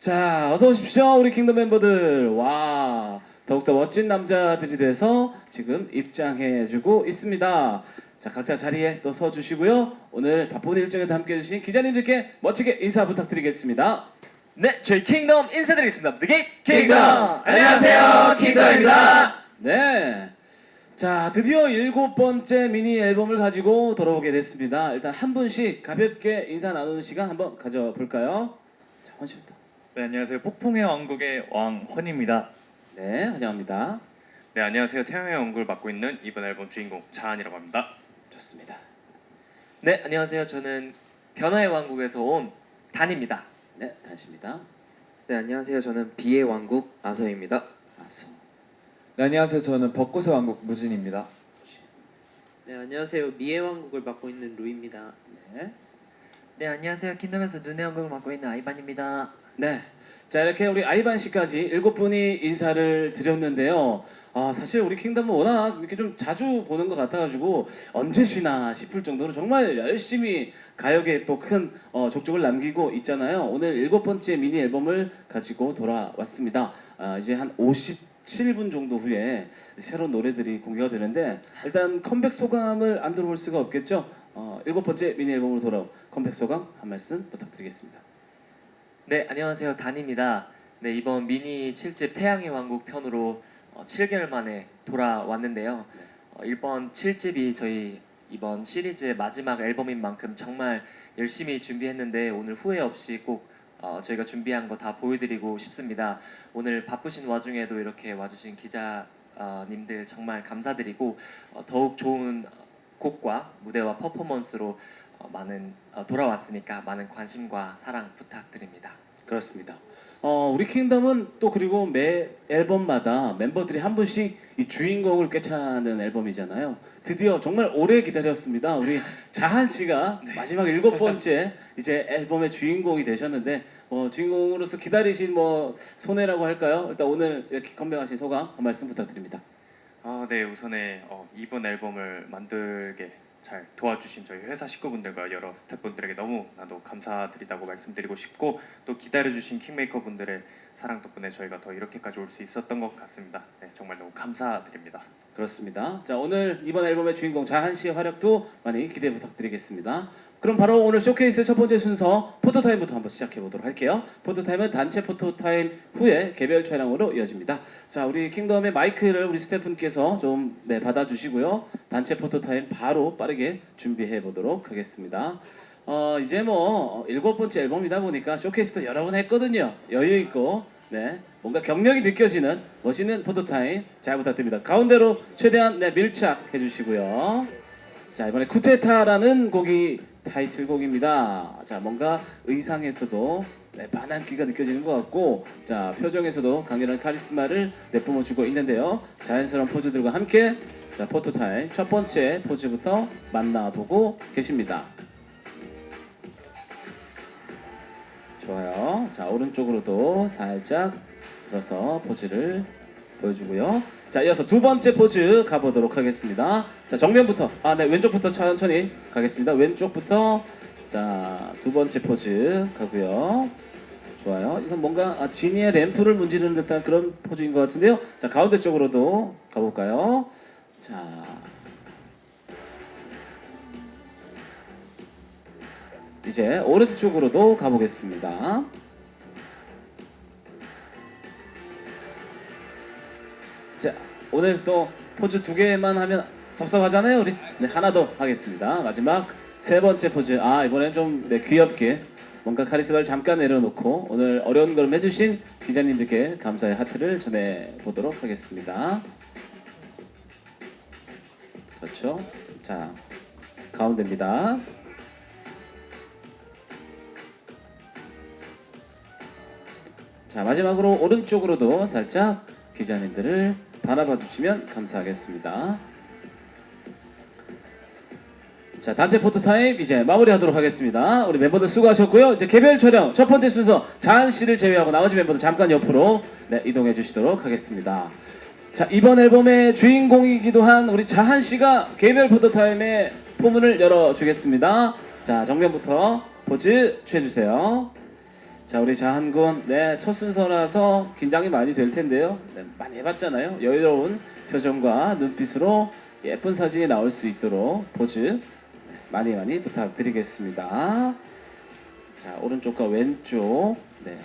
자, 어서 오십시오, 우리 킹덤 멤버들. 와, 더욱더 멋진 남자들이 돼서 지금 입장해주고 있습니다. 자, 각자 자리에 또 서주시고요. 오늘 바쁜 일정에도 함께해주신 기자님들께 멋지게 인사 부탁드리겠습니다. 네, 저희 킹덤 인사드리겠습니다. The 킹덤! 안녕하세요, 킹덤입니다. 네. 자, 드디어 7번째 미니 앨범을 가지고 돌아오게 됐습니다. 일단 한 분씩 가볍게 인사 나누는 시간 한번 가져볼까요? 자, 헌 씨부터. 네, 안녕하세요. 폭풍의 왕국의 왕 헌입니다. 네, 환영합니다. 네, 안녕하세요. 태양의 연구를 맡고 있는 이번 앨범 주인공 자한이라고 합니다. 좋습니다. 네, 안녕하세요. 저는 변화의 왕국에서 온 단입니다. 네, 단씨입니다. 네, 안녕하세요. 저는 비의 왕국 아서입니다. 아수. 네, 안녕하세요. 저는 벚꽃의 왕국 무진입니다. 네, 안녕하세요. 미의 왕국을 맡고 있는 루입니다. 네. 네, 안녕하세요. 킹덤에서 눈의 왕국을 맡고 있는 아이반입니다. 네. 자, 이렇게 우리 아이반 씨까지 7분이 인사를 드렸는데요. 사실 우리 킹덤은 워낙 이렇게 좀 자주 보는 것 같아가지고 언제 쉬나 싶을 정도로 정말 열심히 가요계에 또 큰 족적을 남기고 있잖아요. 오늘 7번째 미니 앨범을 가지고 돌아왔습니다. 이제 한 57분 정도 후에 새로운 노래들이 공개가 되는데 일단 컴백 소감을 안 들어볼 수가 없겠죠. 7번째 미니 앨범으로 돌아온 컴백 소감 한 말씀 부탁드리겠습니다. 네, 안녕하세요. 단입니다. 네, 이번 미니 7집 태양의 왕국 편으로 7개월 만에 돌아왔는데요. 이번 7집이 저희 이번 시리즈의 마지막 앨범인 만큼 정말 열심히 준비했는데 오늘 후회 없이 꼭 저희가 준비한 거 다 보여드리고 싶습니다. 오늘 바쁘신 와중에도 이렇게 와주신 기자님들 정말 감사드리고 더욱 좋은 곡과 무대와 퍼포먼스로 돌아왔으니까 많은 관심과 사랑 부탁드립니다. 그렇습니다. 우리 킹덤은 또 그리고 매 앨범마다 멤버들이 한 분씩 이 주인공을 꿰차는 앨범이잖아요. 드디어 정말 오래 기다렸습니다. 우리 자한 씨가 마지막 7번째 이제 앨범의 주인공이 되셨는데 주인공으로서 기다리신 손해라고 할까요? 일단 오늘 이렇게 컴백하신 소감 한 말씀 부탁드립니다. 네, 우선에 이번 앨범을 만들게 잘 도와주신 저희 회사 식구분들과 여러 스태프분들에게 너무나도 감사드리다고 말씀드리고 싶고 또 기다려주신 킹메이커 분들의 사랑 덕분에 저희가 더 이렇게까지 올 수 있었던 것 같습니다. 네, 정말 너무 감사드립니다. 그렇습니다. 자, 오늘 이번 앨범의 주인공 자한 씨의 활약도 많이 기대 부탁드리겠습니다. 그럼 바로 오늘 쇼케이스 첫 번째 순서 포토타임부터 한번 시작해 보도록 할게요. 포토타임은 단체 포토타임 후에 개별 촬영으로 이어집니다. 자, 우리 킹덤의 마이크를 우리 스태프분께서 좀 받아주시고요. 단체 포토타임 바로 빠르게 준비해 보도록 하겠습니다. 이제 7번째 앨범이다 보니까 쇼케이스도 여러 번 했거든요. 여유 있고 뭔가 경력이 느껴지는 멋있는 포토타임 잘 부탁드립니다. 가운데로 최대한 밀착해 주시고요. 자, 이번에 쿠데타라는 곡이 타이틀곡입니다. 자, 뭔가 의상에서도 반항기가 느껴지는 것 같고, 자, 표정에서도 강렬한 카리스마를 내뿜어주고 있는데요. 자연스러운 포즈들과 함께 자, 포토타임 첫 번째 포즈부터 만나보고 계십니다. 좋아요. 자, 오른쪽으로도 살짝 들어서 포즈를 보여주고요. 자, 이어서 두 번째 포즈 가보도록 하겠습니다. 자, 정면부터 왼쪽부터 천천히 가겠습니다. 왼쪽부터 자, 두 번째 포즈 가고요. 좋아요. 이건 뭔가 지니의 램프를 문지르는 듯한 그런 포즈인 것 같은데요. 자, 가운데 쪽으로도 가볼까요? 자, 이제 오른쪽으로도 가보겠습니다. 자, 오늘 또 포즈 2개만 하면 섭섭하잖아요, 우리. 네, 하나 더 하겠습니다. 마지막 세 번째 포즈. 이번엔 좀 귀엽게 뭔가 카리스마를 잠깐 내려놓고 오늘 어려운 걸 해주신 기자님들께 감사의 하트를 전해보도록 하겠습니다. 그렇죠. 자, 가운데입니다. 자, 마지막으로 오른쪽으로도 살짝 기자님들을 바라봐 주시면 감사하겠습니다. 자, 단체 포토타임 이제 마무리하도록 하겠습니다. 우리 멤버들 수고하셨고요. 이제 개별 촬영 첫 번째 순서 자한 씨를 제외하고 나머지 멤버들 잠깐 옆으로 이동해 주시도록 하겠습니다. 자, 이번 앨범의 주인공이기도 한 우리 자한 씨가 개별 포토타임의 포문을 열어 주겠습니다. 자, 정면부터 포즈 취해 주세요. 자, 우리 자한군, 네, 첫 순서라서 긴장이 많이 될 텐데요. 네, 많이 해봤잖아요. 여유로운 표정과 눈빛으로 예쁜 사진이 나올 수 있도록 포즈 네, 많이 부탁드리겠습니다. 자, 오른쪽과 왼쪽. 네.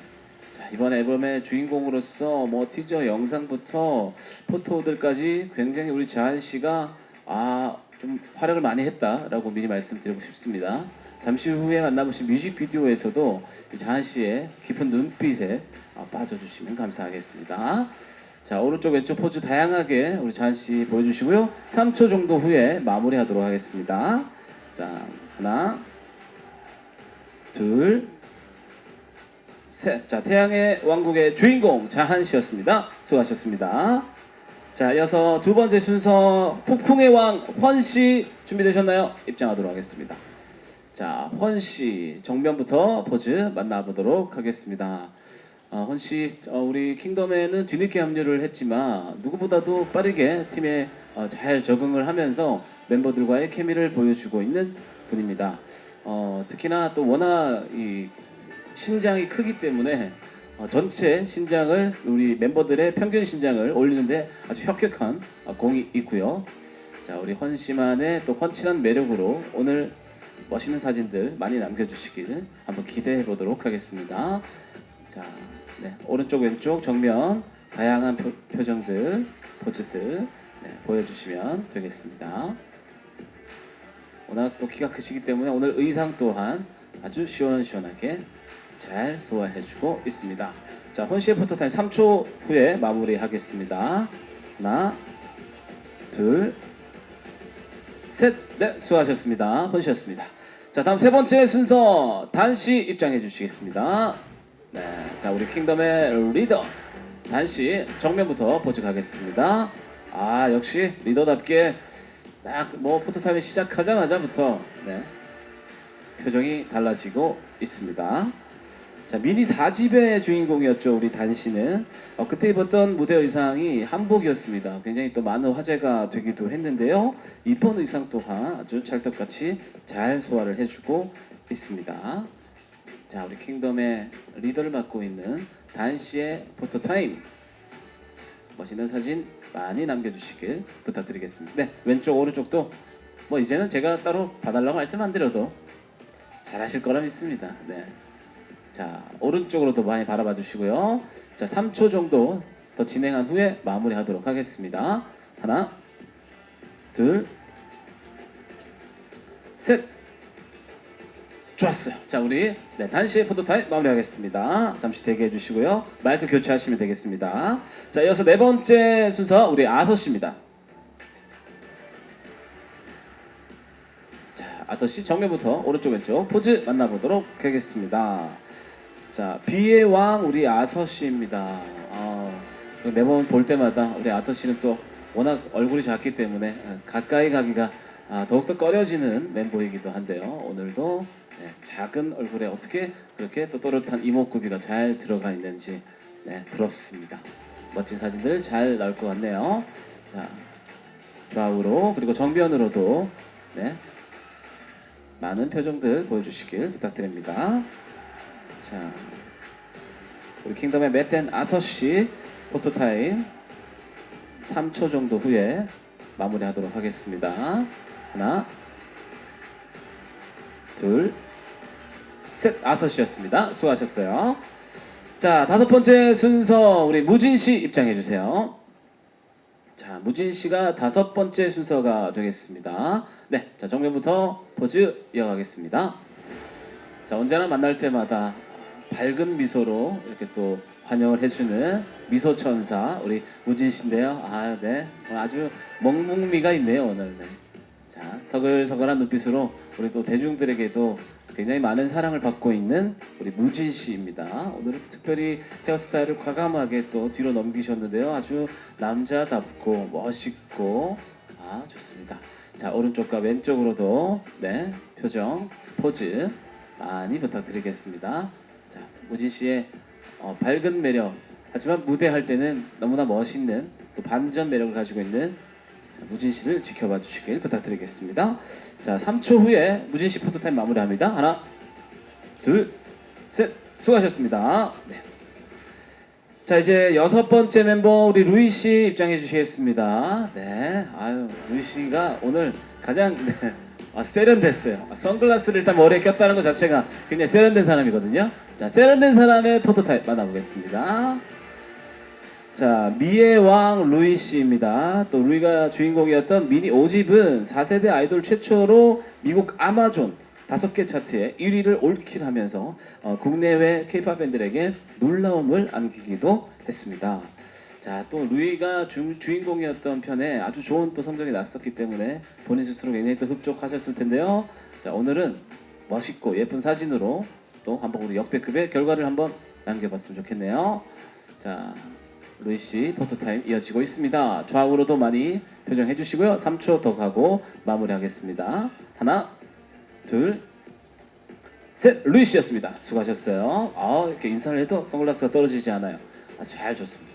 자, 이번 앨범의 주인공으로서 뭐 티저 영상부터 포토들까지 굉장히 우리 자한 씨가 좀 활약을 많이 했다라고 미리 말씀드리고 싶습니다. 잠시 후에 만나보신 뮤직비디오에서도 이 자한 씨의 깊은 눈빛에 빠져주시면 감사하겠습니다. 자, 오른쪽 왼쪽 포즈 다양하게 우리 자한 씨 보여주시고요. 3초 정도 후에 마무리하도록 하겠습니다. 자, 하나, 둘, 셋. 자, 태양의 왕국의 주인공 자한 씨였습니다. 수고하셨습니다. 자, 이어서 두 번째 순서 폭풍의 왕 훤 씨 준비되셨나요? 입장하도록 하겠습니다. 자, 훤 씨 정면부터 포즈 만나보도록 하겠습니다. 훤 씨, 우리 킹덤에는 뒤늦게 합류를 했지만 누구보다도 빠르게 팀에 잘 적응을 하면서 멤버들과의 케미를 보여주고 있는 분입니다. 특히나 또 워낙 이 신장이 크기 때문에 전체 신장을 우리 멤버들의 평균 신장을 올리는데 아주 혁혁한 공이 있고요. 자, 우리 훤 씨만의 또 훤칠한 매력으로 오늘 멋있는 사진들 많이 남겨주시길 한번 기대해 보도록 하겠습니다. 자, 네, 오른쪽 왼쪽 정면 다양한 표정들 포즈들 네, 보여주시면 되겠습니다. 워낙 또 키가 크시기 때문에 오늘 의상 또한 아주 시원시원하게 잘 소화해주고 있습니다. 자, 훤 씨의 포토타임 3초 후에 마무리하겠습니다. 하나, 둘, 셋, 네, 수고하셨습니다. 훤 씨였습니다. 자, 다음 세 번째 순서 단 씨 입장해 주시겠습니다. 네, 자, 우리 킹덤의 리더 단 씨 정면부터 포즈 가겠습니다. 역시 리더답게 딱 뭐 포토타임이 시작하자마자부터 네, 표정이 달라지고 있습니다. 자, 미니 4집의 주인공이었죠, 우리 단 씨는. 그때 입었던 무대 의상이 한복이었습니다. 굉장히 또 많은 화제가 되기도 했는데요. 이번 의상 또한 아주 찰떡같이 잘 소화를 해주고 있습니다. 자, 우리 킹덤의 리더를 맡고 있는 단 씨의 포토타임. 멋있는 사진 많이 남겨주시길 부탁드리겠습니다. 네, 왼쪽 오른쪽도 뭐 이제는 제가 따로 봐달라고 말씀 안 드려도 잘하실 거라 믿습니다. 네. 자, 오른쪽으로도 많이 바라봐 주시고요. 자, 3초 정도 더 진행한 후에 마무리하도록 하겠습니다. 하나, 둘, 셋. 좋았어요. 자, 우리 네, 단시의 포토타임 마무리하겠습니다. 잠시 대기해 주시고요. 마이크 교체하시면 되겠습니다. 자, 이어서 네 번째 순서 우리 아서 씨입니다. 자, 아서 씨 정면부터 오른쪽 왼쪽 포즈 만나보도록 하겠습니다. 자, 비의 왕 우리 아서 씨입니다. 매번 볼 때마다 우리 아서 씨는 또 워낙 얼굴이 작기 때문에 가까이 가기가 더욱더 꺼려지는 멤버이기도 한데요. 오늘도 네, 작은 얼굴에 어떻게 그렇게 또 또렷한 이목구비가 잘 들어가 있는지 네, 부럽습니다. 멋진 사진들 잘 나올 것 같네요. 자, 좌우로 그리고 정면으로도 네, 많은 표정들 보여주시길 부탁드립니다. 자, 우리 킹덤의 맷댄 아서씨 포토타임 3초 정도 후에 마무리하도록 하겠습니다. 하나, 둘, 셋. 아서씨였습니다. 수고하셨어요. 자, 다섯 번째 순서 우리 무진씨 입장해 주세요. 자, 무진씨가 다섯 번째 순서가 되겠습니다. 네, 자, 정면부터 포즈 이어가겠습니다. 자, 언제나 만날 때마다 밝은 미소로 이렇게 또 환영을 해주는 미소 천사 우리 무진 씨인데요. 네, 아주 먹먹미가 있네요 오늘. 네. 자, 서글서글한 눈빛으로 우리 또 대중들에게도 굉장히 많은 사랑을 받고 있는 우리 무진 씨입니다. 오늘은 특별히 헤어스타일을 과감하게 또 뒤로 넘기셨는데요. 아주 남자답고 멋있고 좋습니다. 자, 오른쪽과 왼쪽으로도 네, 표정, 포즈 많이 부탁드리겠습니다. 자, 무진 씨의 밝은 매력, 하지만 무대할 때는 너무나 멋있는 또 반전 매력을 가지고 있는 무진 씨를 지켜봐 주시길 부탁드리겠습니다. 자, 3초 후에 무진 씨 포토타임 마무리합니다. 하나, 둘, 셋. 수고하셨습니다. 네. 자 이제 6번째 멤버 우리 루이 씨 입장해 주시겠습니다. 네, 아유 루이 씨가 오늘 가장 세련됐어요. 선글라스를 일단 머리에 꼈다는 것 자체가 굉장히 세련된 사람이거든요. 자 세련된 사람의 포토타입 만나보겠습니다. 자 미의 왕 루이 씨입니다. 또 루이가 주인공이었던 미니 5집은 4세대 아이돌 최초로 미국 아마존 5개 차트에 1위를 올킬하면서 국내외 K-pop 팬들에게 놀라움을 안기기도 했습니다. 자, 또 루이가 주인공이었던 편에 아주 좋은 또 성적이 났었기 때문에 본인 스스로 굉장히 또 흡족하셨을 텐데요. 자, 오늘은 멋있고 예쁜 사진으로 또 한번 우리 역대급의 결과를 한번 남겨봤으면 좋겠네요. 자, 루이 씨 포토 타임 이어지고 있습니다. 좌우로도 많이 표정해 주시고요. 3초 더 가고 마무리하겠습니다. 하나, 둘, 셋. 루이 씨였습니다. 수고하셨어요. 이렇게 인사를 해도 선글라스가 떨어지지 않아요. 아주 잘 좋습니다.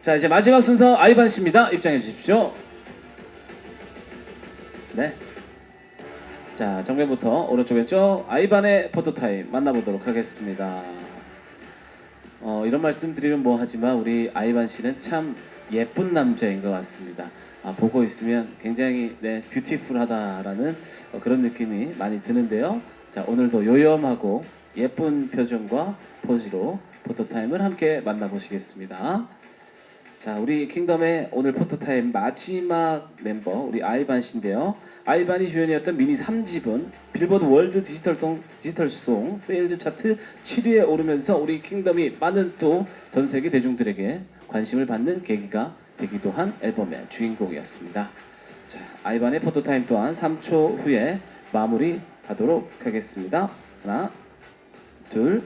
자 이제 마지막 순서 아이반 씨입니다. 입장해 주십시오. 네. 자 정면부터 오른쪽 왼쪽 아이반의 포토 타임 만나보도록 하겠습니다. 이런 말씀 드리면 뭐하지만 우리 아이반 씨는 참 예쁜 남자인 것 같습니다. 보고 있으면 굉장히 뷰티풀하다라는 그런 느낌이 많이 드는데요. 자 오늘도 요염하고 예쁜 표정과 포즈로 포토타임을 함께 만나보시겠습니다. 자 우리 킹덤의 오늘 포토타임 마지막 멤버 우리 아이반 씨인데요. 아이반이 주연이었던 미니 3집은 빌보드 월드 디지털송 세일즈 차트 7위에 오르면서 우리 킹덤이 많은 또 전 세계 대중들에게 관심을 받는 계기가 되기도 한 앨범의 주인공이었습니다. 자 아이반의 포토타임 또한 3초 후에 마무리하도록 하겠습니다. 하나, 둘,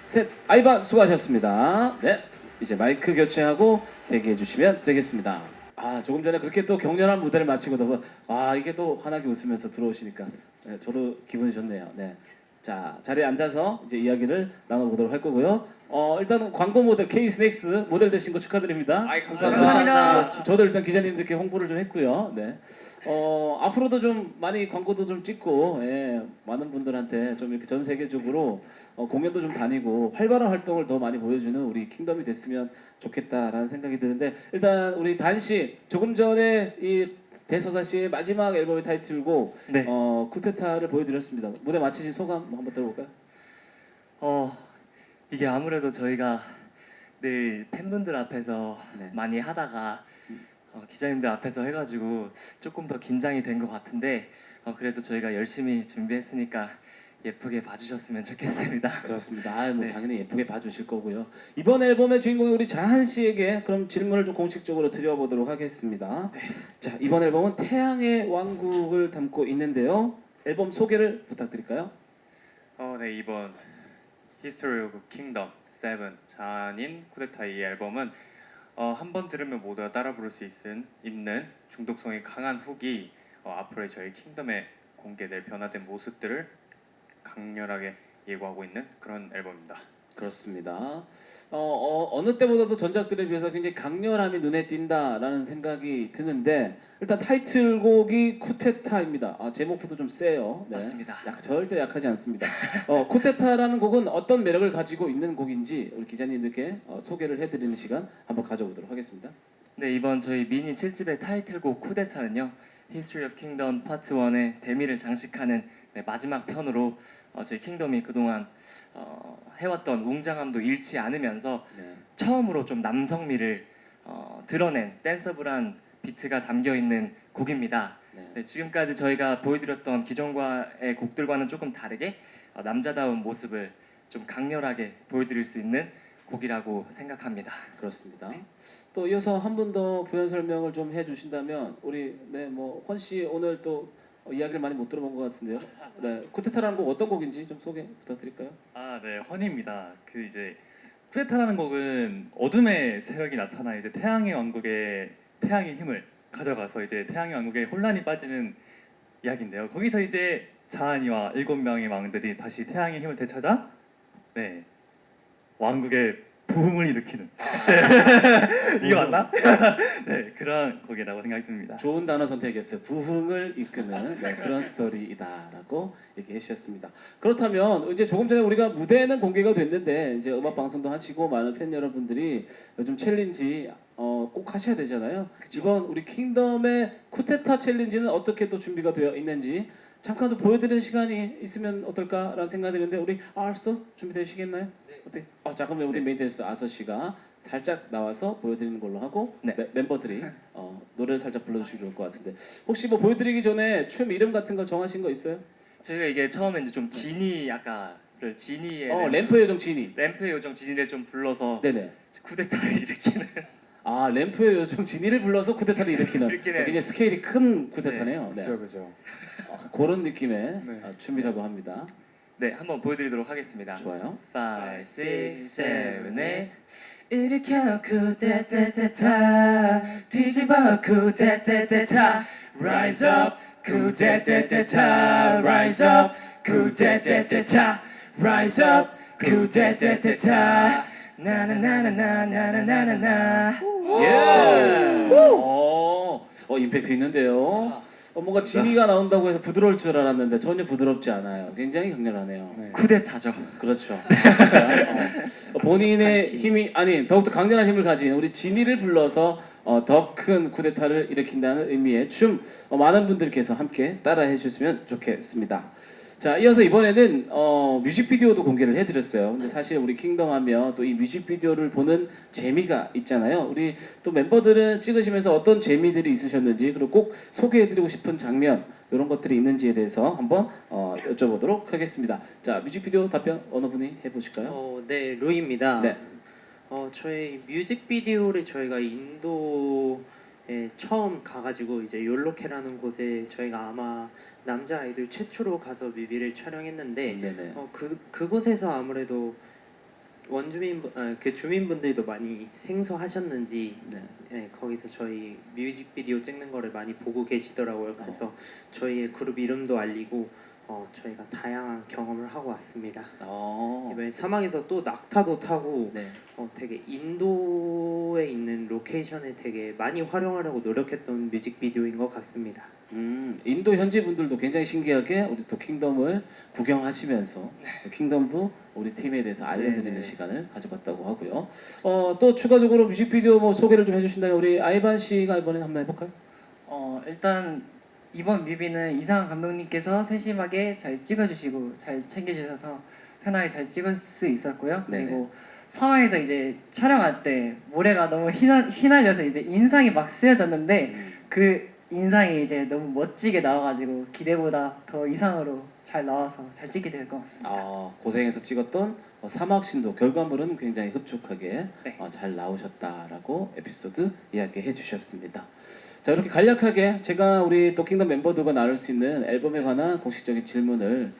셋. 아이반 수고하셨습니다. 네, 이제 마이크 교체하고 대기해 주시면 되겠습니다. 조금 전에 그렇게 또 격렬한 무대를 마치고 이게 또 환하게 웃으면서 들어오시니까 저도 기분이 좋네요. 네, 자 자리에 앉아서 이제 이야기를 나눠보도록 할 거고요. 일단은 광고 모델 K 스낵스 모델 되신 거 축하드립니다. 감사합니다. 저도 일단 기자님들께 홍보를 좀 했고요. 네. 앞으로도 좀 많이 광고도 좀 찍고 많은 분들한테 좀 이렇게 전 세계적으로 공연도 좀 다니고 활발한 활동을 더 많이 보여주는 우리 킹덤이 됐으면 좋겠다라는 생각이 드는데 일단 우리 단 씨 조금 전에 이 대서사 씨의 마지막 앨범의 타이틀곡 네. 쿠데타를 보여드렸습니다. 무대 마치신 소감 한번 들어볼까요? 이게 아무래도 저희가 늘 팬분들 앞에서 네. 많이 하다가 기자님들 앞에서 해가지고 조금 더 긴장이 된 것 같은데 그래도 저희가 열심히 준비했으니까 예쁘게 봐주셨으면 좋겠습니다. 그렇습니다. 네. 당연히 예쁘게 봐주실 거고요. 이번 앨범의 주인공이 우리 자한 씨에게 그럼 질문을 좀 공식적으로 드려보도록 하겠습니다. 자 이번 앨범은 태양의 왕국을 담고 있는데요. 앨범 소개를 부탁드릴까요? 네 이번 History of Kingdom 7 자한인 쿠데타 이 앨범은 한 번 들으면 모두가 따라 부를 수 있는 중독성이 강한 훅이 앞으로의 저희 킹덤에 공개될 변화된 모습들을 강렬하게 예고하고 있는 그런 앨범입니다. 그렇습니다. 어느 때보다도 전작들에 비해서 굉장히 강렬함이 눈에 띈다라는 생각이 드는데 일단 타이틀곡이 쿠데타입니다. 제목부터 좀 세요. 네. 맞습니다. 절대 약하지 않습니다. 쿠데타라는 곡은 어떤 매력을 가지고 있는 곡인지 우리 기자님들께 소개를 해드리는 시간 한번 가져보도록 하겠습니다. 네, 이번 저희 미니 7집의 타이틀곡 쿠데타는요 History of Kingdom Part 1의 대미를 장식하는 마지막 편으로 저희 킹덤이 그동안 해왔던 웅장함도 잃지 않으면서 네. 처음으로 좀 남성미를 드러낸 댄서블한 비트가 담겨있는 곡입니다. 네. 네, 지금까지 저희가 보여드렸던 기존과의 곡들과는 조금 다르게 남자다운 모습을 좀 강렬하게 보여드릴 수 있는 곡이라고 생각합니다. 그렇습니다. 또 이어서 한 분 더 부연 설명을 좀 해주신다면 우리 헌 씨 오늘 또 이야기를 많이 못 들어본 것 같은데요. 네, 쿠데타라는 곡 어떤 곡인지 좀 소개 부탁드릴까요? 네, 허니입니다. 이제 쿠데타라는 곡은 어둠의 세력이 나타나 이제 태양의 왕국에 태양의 힘을 가져가서 이제 태양의 왕국에 혼란이 빠지는 이야기인데요. 거기서 이제 자한이와 7명의 왕들이 다시 태양의 힘을 되찾아 왕국의 부흥을 일으키는 이게 맞나? 네, 그런 곡이라고 생각이 듭니다. 좋은 단어 선택이었어요. 부흥을 이끄는 네, 그런 스토리이다라고 얘기해 주셨습니다. 그렇다면 이제 조금 전에 우리가 무대는 공개가 됐는데 이제 음악 방송도 하시고 많은 팬 여러분들이 요즘 챌린지 꼭 하셔야 되잖아요. 이번 우리 킹덤의 쿠데타 챌린지는 어떻게 또 준비가 되어 있는지 잠깐 좀 보여드리는 시간이 있으면 어떨까라는 생각이 드는데 우리 알았어 준비되시겠나요? 어떻게? 잠깐만 우리 메인 댄서 아서 씨가 살짝 나와서 보여드리는 걸로 하고 네. 멤버들이 노래를 살짝 불러주시면 좋을 것 같은데 혹시 뭐 보여드리기 전에 춤 이름 같은 거 정하신 거 있어요? 저희가 이게 처음에 이제 좀 지니 아까를 지니의 램프 요정 지니. 램프의 요정 지니를 좀 불러서 네네. 쿠데타를 일으키는 램프의 요정 지니를 불러서 쿠데타를 일으키는 일으키는. 굉장히 스케일이 큰 쿠데타네요. 네. 그죠 그죠. 그런 느낌의 네. 춤이라고 합니다. 네, 한번 보여드리도록 하겠습니다. 좋아요. 5, 6, 7, 8 일으켜 쿠데타타타 뒤집어 쿠데타타타 Rise up 쿠데타타타 Rise up 쿠데타타타 Rise up 쿠데타타타 나나나나나나나나나 예. 임팩트 있는데요. 뭔가 지니가 나온다고 해서 부드러울 줄 알았는데 전혀 부드럽지 않아요. 굉장히 강렬하네요. 네. 쿠데타죠. 그렇죠. 본인의 힘이 더욱더 강렬한 힘을 가진 우리 지니를 불러서 더 큰 쿠데타를 일으킨다는 의미의 춤 많은 분들께서 함께 따라해 주셨으면 좋겠습니다. 자, 이어서 이번에는 뮤직비디오도 공개를 해드렸어요. 근데 사실 우리 킹덤 하면 또 이 뮤직비디오를 보는 재미가 있잖아요. 우리 또 멤버들은 찍으시면서 어떤 재미들이 있으셨는지 그리고 꼭 소개해드리고 싶은 장면 이런 것들이 있는지에 대해서 한번 여쭤보도록 하겠습니다. 자, 뮤직비디오 답변 어느 분이 해보실까요? 네, 루이입니다. 네. 저희 뮤직비디오를 저희가 인도에 처음 가가지고 이제 욜로케라는 곳에 저희가 아마 남자 아이돌 최초로 가서 뮤비를 촬영했는데 네네. 그곳에서 아무래도 그 주민분들도 많이 생소하셨는지 네. 거기서 저희 뮤직비디오 찍는 거를 많이 보고 계시더라고요. 그래서 저희의 그룹 이름도 알리고 저희가 다양한 경험을 하고 왔습니다. 이번에 사막에서 또 낙타도 타고 네. 되게 인도에 있는 로케이션을 되게 많이 활용하려고 노력했던 뮤직비디오인 것 같습니다. 인도 현지 분들도 굉장히 신기하게 우리 또 킹덤을 구경하시면서 킹덤도 우리 팀에 대해서 알려드리는 네네. 시간을 가져봤다고 하고요. 또 추가적으로 뮤직비디오 뭐 소개를 좀 해주신다면 우리 아이반 씨가 이번에 한번 해볼까요? 일단 이번 뮤비는 이상한 감독님께서 세심하게 잘 찍어주시고 잘 챙겨주셔서 편하게 잘 찍을 수 있었고요. 네네. 그리고 상황에서 이제 촬영할 때 모래가 너무 휘날려서 이제 인상이 막 쓰여졌는데 그 인상이 이제 너무 멋지게 나와가지고 기대보다 더 이상으로 잘 나와서 잘 찍게 될 것 같습니다. 고생해서 찍었던 사막신도 결과물은 굉장히 흡족하게 네. 잘 나오셨다라고 에피소드 이야기해 주셨습니다. 자, 이렇게 간략하게 제가 우리 또 킹덤 멤버들과 나눌 수 있는 앨범에 관한 공식적인 질문을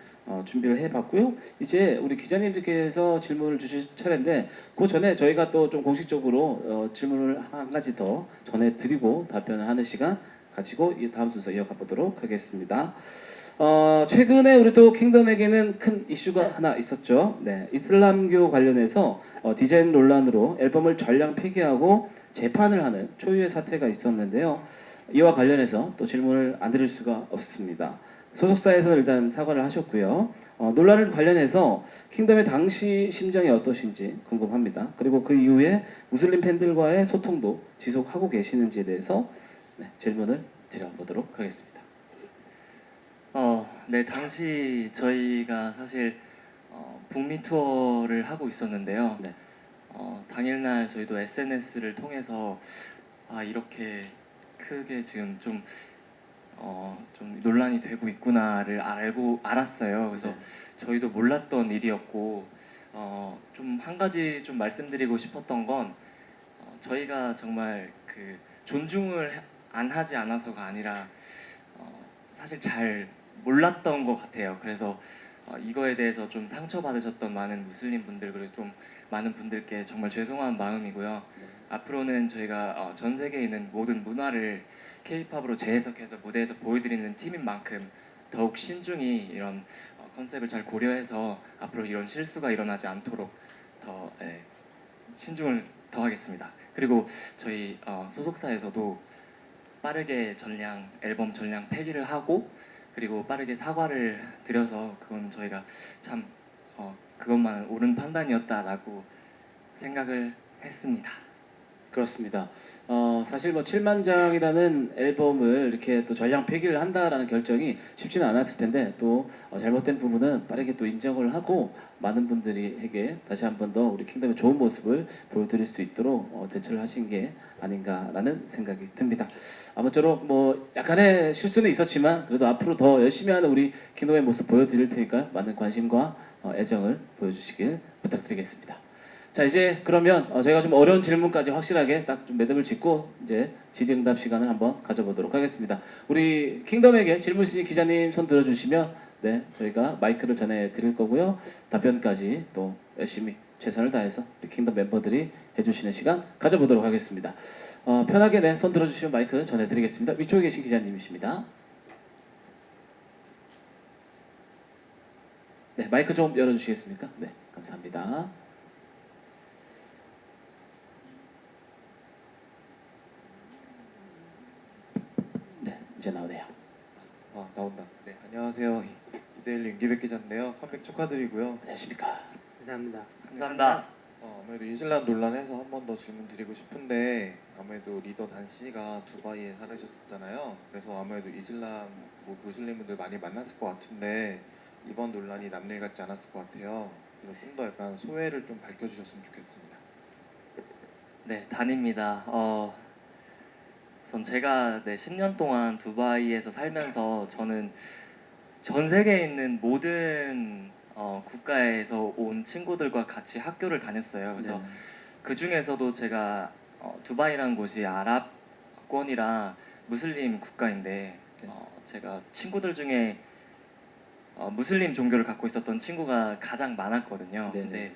준비를 해봤고요. 이제 우리 기자님들께서 질문을 주실 차례인데 그 전에 저희가 또 좀 공식적으로 질문을 한 가지 더 전해드리고 답변을 하는 시간 가지고 이 다음 순서 이어가 보도록 하겠습니다. 최근에 우리 또 킹덤에게는 큰 이슈가 하나 있었죠. 네, 이슬람교 관련해서 디자인 논란으로 앨범을 전량 폐기하고 재판을 하는 초유의 사태가 있었는데요. 이와 관련해서 또 질문을 안 드릴 수가 없습니다. 소속사에서는 일단 사과를 하셨고요. 논란을 관련해서 킹덤의 당시 심정이 어떠신지 궁금합니다. 그리고 그 이후에 무슬림 팬들과의 소통도 지속하고 계시는지에 대해서 질문을 드려보도록 하겠습니다. 네, 당시 저희가 사실 북미 투어를 하고 있었는데요. 네. 당일날 저희도 SNS를 통해서 이렇게 크게 지금 좀 논란이 되고 있구나를 알았어요. 그래서 네. 저희도 몰랐던 일이었고 좀 한 가지 좀 말씀드리고 싶었던 건 저희가 정말 그 존중을 안 하지 않아서가 아니라 사실 잘 몰랐던 것 같아요. 그래서 이거에 대해서 좀 상처받으셨던 많은 무슬림 분들 그리고 좀 많은 분들께 정말 죄송한 마음이고요. 앞으로는 저희가 전 세계에 있는 모든 문화를 K-팝으로 재해석해서 무대에서 보여드리는 팀인 만큼 더욱 신중히 이런 컨셉을 잘 고려해서 앞으로 이런 실수가 일어나지 않도록 더 신중을 더하겠습니다. 그리고 저희 소속사에서도 빠르게 앨범 전량 폐기를 하고 그리고 빠르게 사과를 드려서 그건 저희가 참 그것만 옳은 판단이었다라고 생각을 했습니다. 그렇습니다. 사실 뭐 7만 장이라는 앨범을 이렇게 또 전량 폐기를 한다라는 결정이 쉽지는 않았을 텐데 또 잘못된 부분은 빠르게 또 인정을 하고 많은 분들에게 다시 한 번 더 우리 킹덤의 좋은 모습을 보여드릴 수 있도록 대처를 하신 게 아닌가라는 생각이 듭니다. 아무쪼록 뭐 약간의 실수는 있었지만 그래도 앞으로 더 열심히 하는 우리 킹덤의 모습 보여드릴 테니까 많은 관심과 애정을 보여주시길 부탁드리겠습니다. 자 이제 그러면 저희가 좀 어려운 질문까지 확실하게 딱 좀 매듭을 짓고 이제 질의응답 시간을 한번 가져보도록 하겠습니다. 우리 킹덤에게 질문 있으신 기자님 손 들어주시면 네 저희가 마이크를 전해드릴 거고요. 답변까지 또 열심히 최선을 다해서 우리 킹덤 멤버들이 해주시는 시간 가져보도록 하겠습니다. 편하게 네 손 들어주시면 마이크 전해드리겠습니다. 위쪽에 계신 기자님이십니다. 네 마이크 좀 열어주시겠습니까? 네 감사합니다. 이제 나오네요. 나온다. 네, 안녕하세요. 이데일리 윤기백 기자인데요. 컴백 축하드리고요. 안녕하십니까. 감사합니다. 감사합니다. 아무래도 뉴질랜드 논란에서 한 번 더 질문 드리고 싶은데 아무래도 리더 단 씨가 두바이에 살으셨잖아요. 그래서 아무래도 이슬람 무슬림분들 많이 만났을 것 같은데 이번 논란이 남일 같지 않았을 것 같아요. 그래서 좀 더 약간 소회를 좀 밝혀주셨으면 좋겠습니다. 네, 단입니다. 우선 제가 10년 동안 두바이에서 살면서 저는 전 세계에 있는 모든 국가에서 온 친구들과 같이 학교를 다녔어요. 그래서 그 중에서도 제가 두바이라는 곳이 아랍권이라 무슬림 국가인데 제가 친구들 중에 무슬림 종교를 갖고 있었던 친구가 가장 많았거든요. 네네. 근데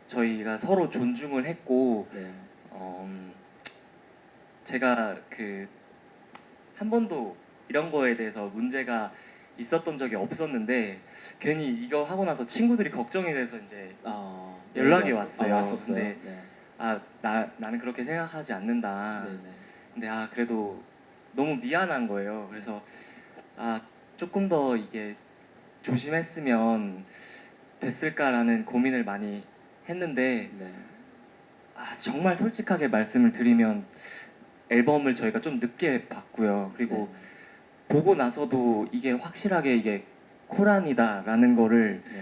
저희가 서로 존중을 했고 네. 제가 한 번도 이런 거에 대해서 문제가 있었던 적이 없었는데 괜히 이거 하고 나서 친구들이 걱정이 돼서 이제 연락이 왔어요. 왔었어요. 근데 네. 나는 그렇게 생각하지 않는다. 네네. 근데 그래도 너무 미안한 거예요. 그래서 조금 더 이게 조심했으면 됐을까라는 고민을 많이 했는데 네. 정말 솔직하게 말씀을 드리면 앨범을 저희가 좀 늦게 봤고요. 그리고 보고 나서도 이게 확실하게 이게 코란이다라는 거를 네.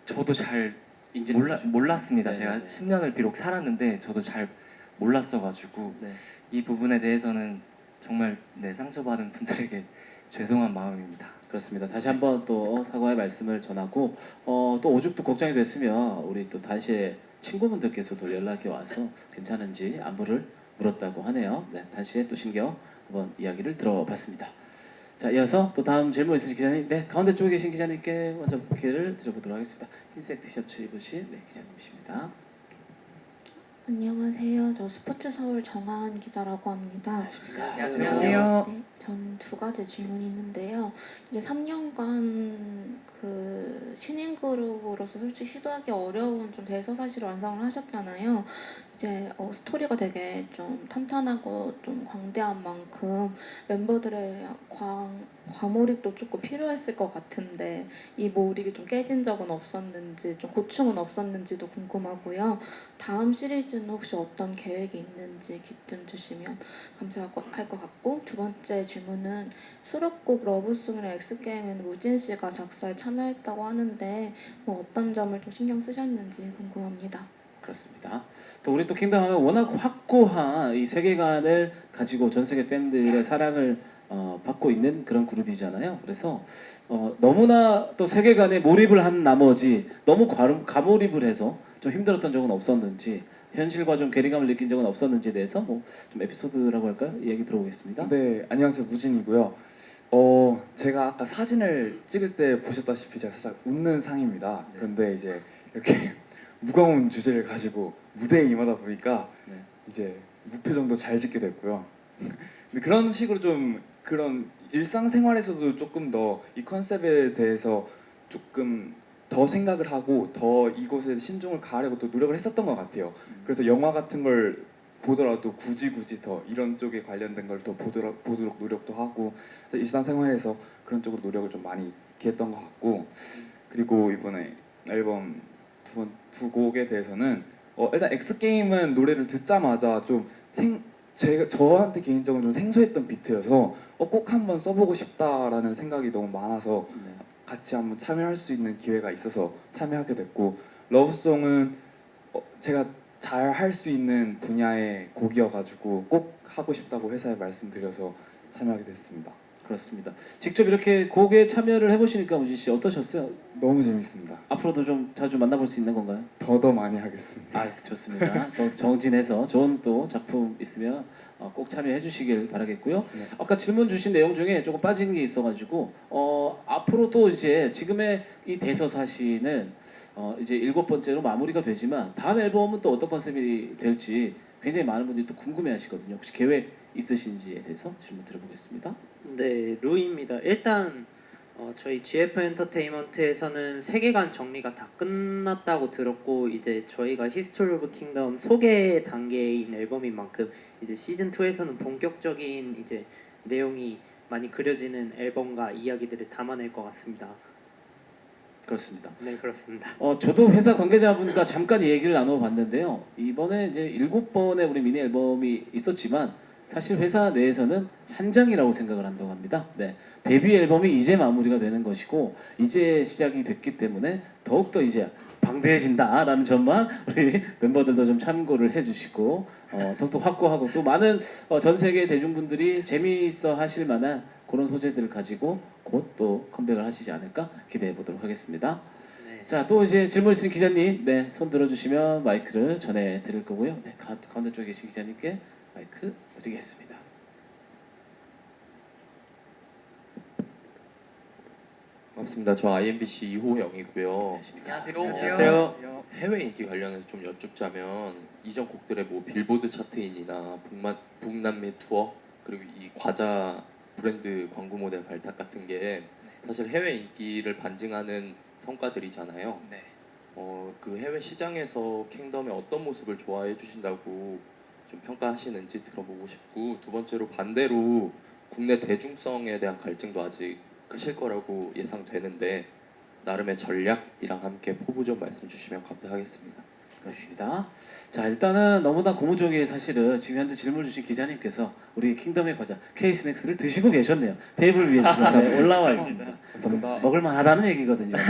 저도 잘 인지 몰랐습니다. 네, 제가 네. 10년을 비록 살았는데 저도 잘 몰랐어가지고 네. 이 부분에 대해서는 정말 상처받은 분들에게 죄송한 마음입니다. 그렇습니다. 다시 한번 또 사과의 말씀을 전하고 또 오죽도 걱정이 됐으면 우리 또 단시의 친구분들께서도 연락이 와서 괜찮은지 안부를 물었다고 하네요. 네, 단시의 또 신경 한번 이야기를 들어봤습니다. 자, 이어서 또 다음 질문 있으신 기자님, 네 가운데 쪽에 계신 기자님께 먼저 기회를 드려보도록 하겠습니다. 흰색 티셔츠 입으신 기자님이십니다. 안녕하세요. 저 스포츠 서울 정하은 기자라고 합니다. 안녕하세요. 네, 전 두 가지 질문이 있는데요. 이제 3년간 그 신인 그룹으로서 솔직히 시도하기 어려운 좀 대서사실을 완성을 하셨잖아요. 이제 스토리가 되게 좀 탄탄하고 좀 광대한 만큼 멤버들의 과몰입도 조금 필요했을 것 같은데 이 몰입이 좀 깨진 적은 없었는지 좀 고충은 없었는지도 궁금하고요. 다음 시리즈는 혹시 어떤 계획이 있는지 좀 주시면 감사할 것 같고, 두 번째 질문은 수록곡 러브송이랑 엑스게임에는 무진 씨가 작사에 참여했다고 하는데 뭐 어떤 점을 좀 신경 쓰셨는지 궁금합니다. 그렇습니다. 또 우리 또 킹덤 하면 워낙 확고한 이 세계관을 가지고 전 세계 팬들의 사랑을 받고 있는 그런 그룹이잖아요. 그래서 너무나 또 세계관에 몰입을 한 나머지 너무 과몰입을 해서 좀 힘들었던 적은 없었는지, 현실과 좀 괴리감을 느낀 적은 없었는지에 대해서 뭐 좀 에피소드라고 할까요? 이야기 들어보겠습니다. 네, 안녕하세요. 무진이고요. 제가 아까 사진을 찍을 때 보셨다시피 제가 살짝 웃는 상입니다. 네. 그런데 이제 이렇게 무거운 주제를 가지고 무대에 임하다 보니까 네. 이제 무표정도 잘 짓게 됐고요. 근데 그런 식으로 좀 그런 일상생활에서도 조금 더 이 컨셉에 대해서 조금 더 생각을 하고 더 이곳에 신중을 가하려고 또 노력을 했었던 것 같아요. 그래서 영화 같은 걸 보더라도 굳이 더 이런 쪽에 관련된 걸 더 보도록 노력도 하고 일상생활에서 그런 쪽으로 노력을 좀 많이 기했던 것 같고, 그리고 이번에 앨범 두 곡에 대해서는 일단 엑스게임은 노래를 듣자마자 저한테 개인적으로 좀 생소했던 비트여서 꼭 한번 써보고 싶다라는 생각이 너무 많아서 같이 한번 참여할 수 있는 기회가 있어서 참여하게 됐고, 러브송은 제가 잘 할 수 있는 분야의 곡이어가지고 꼭 하고 싶다고 회사에 말씀드려서 참여하게 됐습니다. 그렇습니다. 직접 이렇게 곡에 참여를 해보시니까 우진 씨 어떠셨어요? 너무 재밌습니다. 앞으로도 좀 자주 만나볼 수 있는 건가요? 더 많이 하겠습니다. 아, 좋습니다. 또 정진해서 좋은 또 작품 있으면 꼭 참여해 주시길 바라겠고요. 네. 아까 질문 주신 내용 중에 조금 빠진 게 있어가지고 앞으로 또 이제 지금의 이 대서사시는 이제 7번째로 마무리가 되지만 다음 앨범은 또 어떤 컨셉이 될지 굉장히 많은 분들이 또 궁금해하시거든요. 혹시 계획 있으신지에 대해서 질문 드려보겠습니다. 네, 루이입니다. 일단 저희 GF 엔터테인먼트에서는 세계관 정리가 다 끝났다고 들었고, 이제 저희가 히스토리 오브 킹덤 소개 단계인 앨범인 만큼 이제 시즌 2에서는 본격적인 이제 내용이 많이 그려지는 앨범과 이야기들을 담아낼 것 같습니다. 그렇습니다. 네, 그렇습니다. 저도 회사 관계자분과 잠깐 얘기를 나눠봤는데요. 이번에 이제 7번의 우리 미니 앨범이 있었지만 사실 회사 내에서는 한 장이라고 생각을 한다고 합니다. 네, 데뷔 앨범이 이제 마무리가 되는 것이고 이제 시작이 됐기 때문에 더욱더 이제 방대해진다라는 점만 우리 멤버들도 좀 참고를 해주시고 더욱더 확고하고 또 많은 전 세계 대중분들이 재미있어 하실 만한 그런 소재들을 가지고 곧 또 컴백을 하시지 않을까 기대해 보도록 하겠습니다. 네. 자, 또 이제 질문 있으신 기자님, 네, 손 들어주시면 마이크를 전해 드릴 거고요. 네, 가운데 쪽에 계신 기자님께 마이크 드리겠습니다. 반갑습니다. 저 IMBC 이호영이고요. 안녕하세요. 해외 인기 관련해서 좀 여쭙자면 이전 곡들의 뭐 빌보드 차트인이나 북남미 투어, 그리고 이 과자 브랜드 광고 모델 발탁 같은 게 사실 해외 인기를 반증하는 성과들이잖아요. 네. 그 해외 시장에서 킹덤의 어떤 모습을 좋아해 주신다고 좀 평가하시는지 들어보고 싶고, 두 번째로 반대로 국내 대중성에 대한 갈증도 아직 크실 거라고 예상되는데 나름의 전략이랑 함께 포부 좀 말씀 주시면 감사하겠습니다. 그렇습니다. 자, 일단은 너무나 고무적인 사실은 지금 현재 질문 주신 기자님께서 우리 킹덤의 과자 K-스낵스를 드시고 계셨네요. 테이블 위에 지금 올라와 있습니다. 감사합니다. 먹을만하다는 얘기거든요. 네.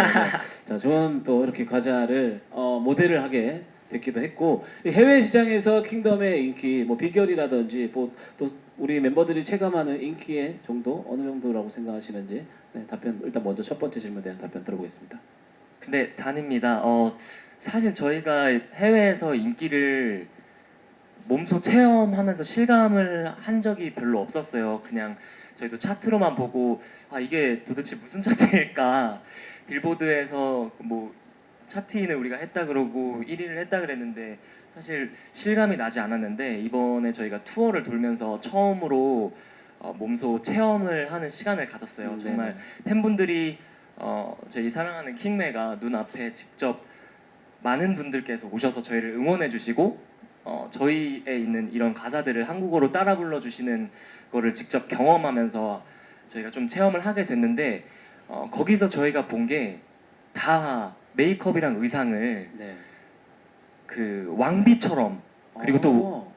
자, 좋은 또 이렇게 과자를 모델을 하게 됐기도 했고, 이 해외 시장에서 킹덤의 인기 뭐 비결이라든지 뭐 또 우리 멤버들이 체감하는 인기의 정도 어느 정도라고 생각하시는지, 네, 답변 일단 먼저 첫 번째 질문에 대한 답변 들어보겠습니다. 근데 단입니다. 사실 저희가 해외에서 인기를 몸소 체험하면서 실감을 한 적이 별로 없었어요. 그냥 저희도 차트로만 보고 이게 도대체 무슨 차트일까, 빌보드에서 뭐 차트인을 우리가 했다 그러고 1위를 했다 그랬는데 사실 실감이 나지 않았는데, 이번에 저희가 투어를 돌면서 처음으로 몸소 체험을 하는 시간을 가졌어요. 정말 팬분들이 저희 사랑하는 킹메가 눈앞에 직접 많은 분들께서 오셔서 저희를 응원해 주시고 저희에 있는 이런 가사들을 한국어로 따라 불러 주시는 거를 직접 경험하면서 저희가 좀 체험을 하게 됐는데, 거기서 저희가 본 게 다 메이크업이랑 의상을 네. 그 왕비처럼, 그리고 또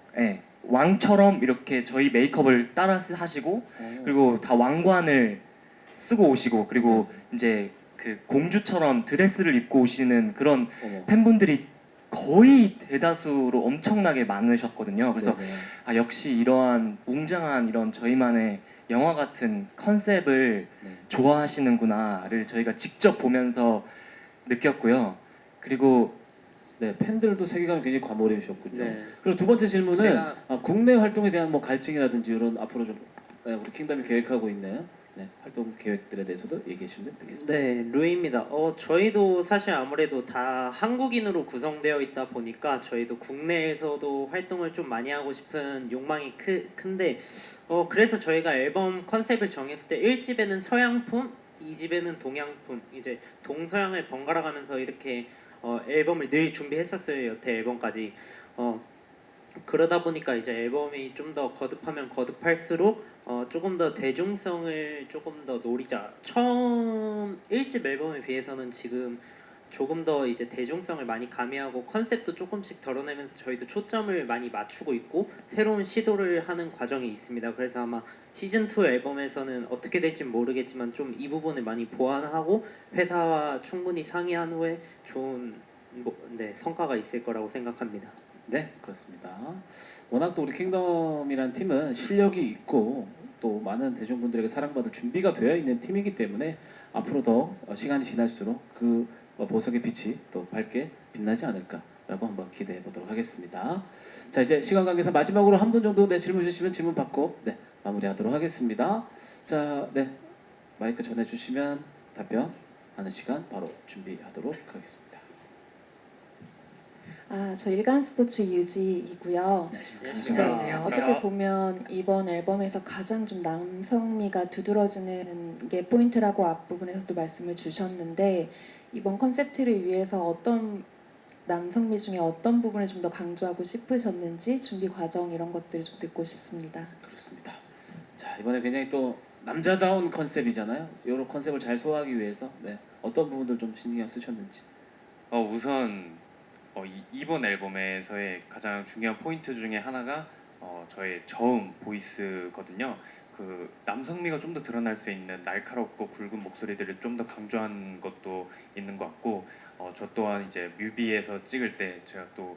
왕처럼 이렇게 저희 메이크업을 따라 하시고, 그리고 다 왕관을 쓰고 오시고, 그리고 이제 그 공주처럼 드레스를 입고 오시는 그런 팬분들이 거의 대다수로 엄청나게 많으셨거든요. 그래서 역시 이러한 웅장한 이런 저희만의 영화 같은 컨셉을 좋아하시는구나를 저희가 직접 보면서 느꼈고요. 그리고 네, 팬들도 세계관을 굉장히 과몰입하셨군요. 네. 그리고 두 번째 질문은 제가 국내 활동에 대한 뭐 갈증이라든지 이런 앞으로 좀 우리 킹덤이 계획하고 있는 활동 계획들에 대해서도 얘기해 주시면 되겠습니다. 네, 루이입니다. 저희도 사실 아무래도 다 한국인으로 구성되어 있다 보니까 저희도 국내에서도 활동을 좀 많이 하고 싶은 욕망이 큰데 그래서 저희가 앨범 컨셉을 정했을 때 1집에는 서양풍, 이 집에는 동양품 이제 동서양을 번갈아 가면서 이렇게 앨범을 늘 준비했었어요. 여태 앨범까지. 그러다 보니까 이제 앨범이 좀 더 거듭하면 거듭할수록 조금 더 대중성을 조금 더 노리자. 처음 1집 앨범에 비해서는 지금 조금 더 이제 대중성을 많이 가미하고 컨셉도 조금씩 덜어내면서 저희도 초점을 많이 맞추고 있고 새로운 시도를 하는 과정이 있습니다. 그래서 아마 시즌 2 앨범에서는 어떻게 될지 모르겠지만 좀 이 부분을 많이 보완하고 회사와 충분히 상의한 후에 좋은 성과가 있을 거라고 생각합니다. 네, 그렇습니다. 워낙 또 우리 킹덤이라는 팀은 실력이 있고 또 많은 대중분들에게 사랑받을 준비가 되어 있는 팀이기 때문에 앞으로 더 시간이 지날수록 그 보석의 빛이 또 밝게 빛나지 않을까라고 한번 기대해 보도록 하겠습니다. 자, 이제 시간 관계상 마지막으로 한 분 정도 질문 주시면 질문 받고 마무리하도록 하겠습니다. 자, 마이크 전해 주시면 답변하는 시간 바로 준비하도록 하겠습니다. 저 일간 스포츠 유지이고요. 안녕하세요. 어떻게 보면 이번 앨범에서 가장 좀 남성미가 두드러지는 게 포인트라고 앞부분에서도 말씀을 주셨는데 이번 컨셉트를 위해서 어떤 남성미 중에 어떤 부분을 좀 더 강조하고 싶으셨는지 준비 과정 이런 것들을 좀 듣고 싶습니다. 그렇습니다. 자, 이번에 굉장히 또 남자다운 컨셉이잖아요. 이런 컨셉을 잘 소화하기 위해서 어떤 부분들 좀 신경 쓰셨는지. 우선 이번 앨범에서의 가장 중요한 포인트 중에 하나가 저의 저음 보이스거든요. 그 남성미가 좀 더 드러날 수 있는 날카롭고 굵은 목소리들을 좀 더 강조한 것도 있는 것 같고 저 또한 이제 뮤비에서 찍을 때 제가 또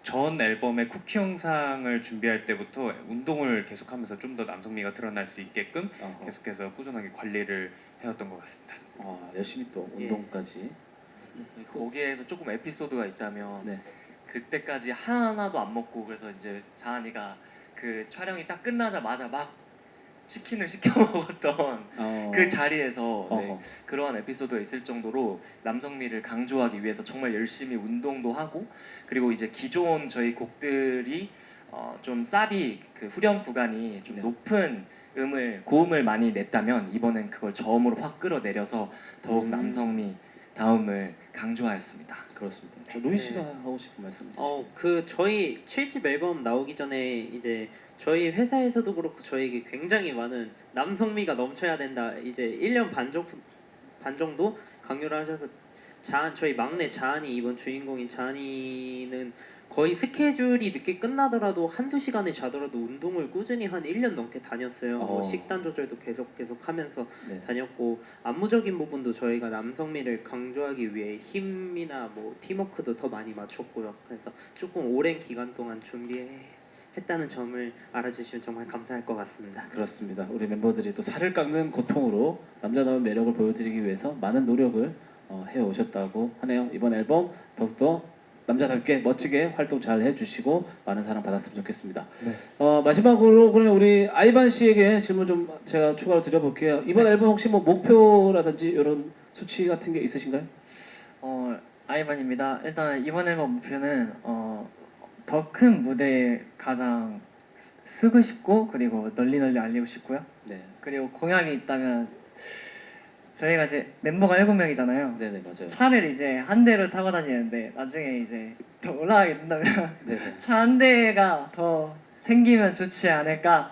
전 앨범의 쿠키 영상을 준비할 때부터 운동을 계속하면서 좀 더 남성미가 드러날 수 있게끔 계속해서 꾸준하게 관리를 해왔던 것 같습니다. 열심히 또 운동까지. 거기에서 조금 에피소드가 있다면 그때까지 하나도 안 먹고 그래서 이제 자한이가 그 촬영이 딱 끝나자마자 막 치킨을 시켜 먹었던 그 자리에서 그러한 에피소드가 있을 정도로 남성미를 강조하기 위해서 정말 열심히 운동도 하고 그리고 이제 기존 저희 곡들이 좀 사비 그 후렴 구간이 좀 높은 고음을 많이 냈다면 이번엔 그걸 저음으로 확 끌어내려서 더욱 남성미 다음을 강조하였습니다. 그렇습니다. 루이 씨가 하고 싶은 말씀 있으세요? 그 저희 7집 앨범 나오기 전에 이제 저희 회사에서도 그렇고 저에게 굉장히 많은 남성미가 넘쳐야 된다. 이제 1년 반 정도 강요를 하셔서 저희 막내 자한이 이번 주인공인 자한이는 거의 스케줄이 늦게 끝나더라도 한두 시간을 자더라도 운동을 꾸준히 한 1년 넘게 다녔어요. 식단 조절도 계속 하면서 다녔고 안무적인 부분도 저희가 남성미를 강조하기 위해 힘이나 팀워크도 더 많이 맞췄고요. 그래서 조금 오랜 기간 동안 준비했다는 점을 알아주시면 정말 감사할 것 같습니다. 그렇습니다. 우리 멤버들이 또 살을 깎는 고통으로 남자다운 매력을 보여드리기 위해서 많은 노력을 해오셨다고 하네요. 이번 앨범 더욱더 남자답게 멋지게 활동 잘 해주시고 많은 사랑 받았으면 좋겠습니다. 마지막으로 그러면 우리 아이반 씨에게 질문 좀 제가 추가로 드려볼게요. 이번 앨범 혹시 목표라든지 이런 수치 같은 게 있으신가요? 아이반입니다. 일단 이번 앨범 목표는 더 큰 무대에 가장 쓰고 싶고 그리고 널리 알리고 싶고요. 그리고 공약이 있다면 저희가 이제 멤버가 7명이잖아요. 네네, 맞아요. 차를 이제 한 대로 타고 다니는데 나중에 이제 더 올라가게 된다면 차 한 대가 더 생기면 좋지 않을까.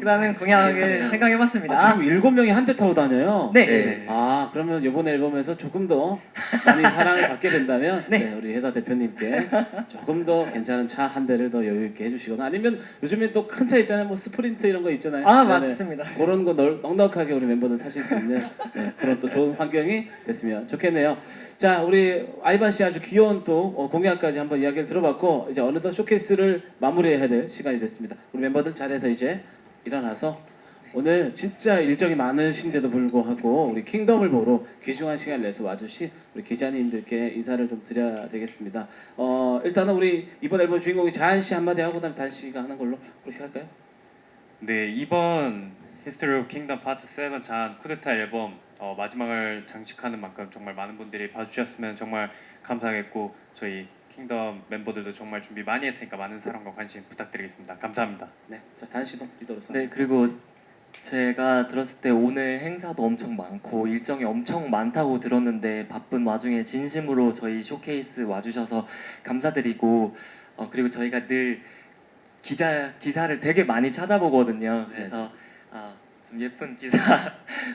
라는 공약을 생각해봤습니다. 지금 7명이 한 대 타고 다녀요? 네. 그러면 이번 앨범에서 조금 더 많이 사랑을 받게 된다면 우리 회사 대표님께 조금 더 괜찮은 차 한 대를 더 여유 있게 해주시거나 아니면 요즘에 또 큰 차 있잖아요. 스프린트 이런 거 있잖아요. 맞습니다. 그런 거 넉넉하게 우리 멤버들 타실 수 있는 그런 또 좋은 환경이 됐으면 좋겠네요. 자, 우리 아이반 씨 아주 귀여운 또 공약까지 한번 이야기를 들어봤고 이제 어느덧 쇼케이스를 마무리해야 될 시간이 됐습니다. 우리 멤버들 자리에서 이제 일어나서 오늘 진짜 일정이 많으신데도 불구하고 우리 킹덤을 보러 귀중한 시간을 내서 와주신 우리 기자님들께 인사를 좀 드려야 되겠습니다. 일단은 우리 이번 앨범 주인공이 자한 씨 한마디 하고 그다음 단 씨가 하는 걸로 그렇게 할까요? 네, 이번 History of Kingdom Part 7 자한 쿠데타 앨범 마지막을 장식하는 만큼 정말 많은 분들이 봐주셨으면 정말 감사하겠고 저희 킹덤 멤버들도 정말 준비 많이 했으니까 많은 사랑과 관심 부탁드리겠습니다. 감사합니다. 자, 단 씨도 리더로서. 네, 그리고 제가 들었을 때 오늘 행사도 엄청 많고 일정이 엄청 많다고 들었는데 바쁜 와중에 진심으로 저희 쇼케이스 와주셔서 감사드리고 그리고 저희가 늘 기사를 되게 많이 찾아보거든요. 그래서 좀 예쁜 기사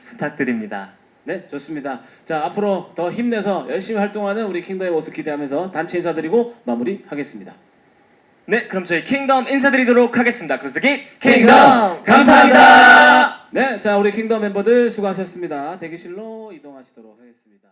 부탁드립니다. 네, 좋습니다. 자, 앞으로 더 힘내서 열심히 활동하는 우리 킹덤의 모습 기대하면서 단체 인사드리고 마무리하겠습니다. 네, 그럼 저희 킹덤 인사드리도록 하겠습니다. 크루스기 킹덤 감사합니다. 네, 자 우리 킹덤 멤버들 수고하셨습니다. 대기실로 이동하시도록 하겠습니다.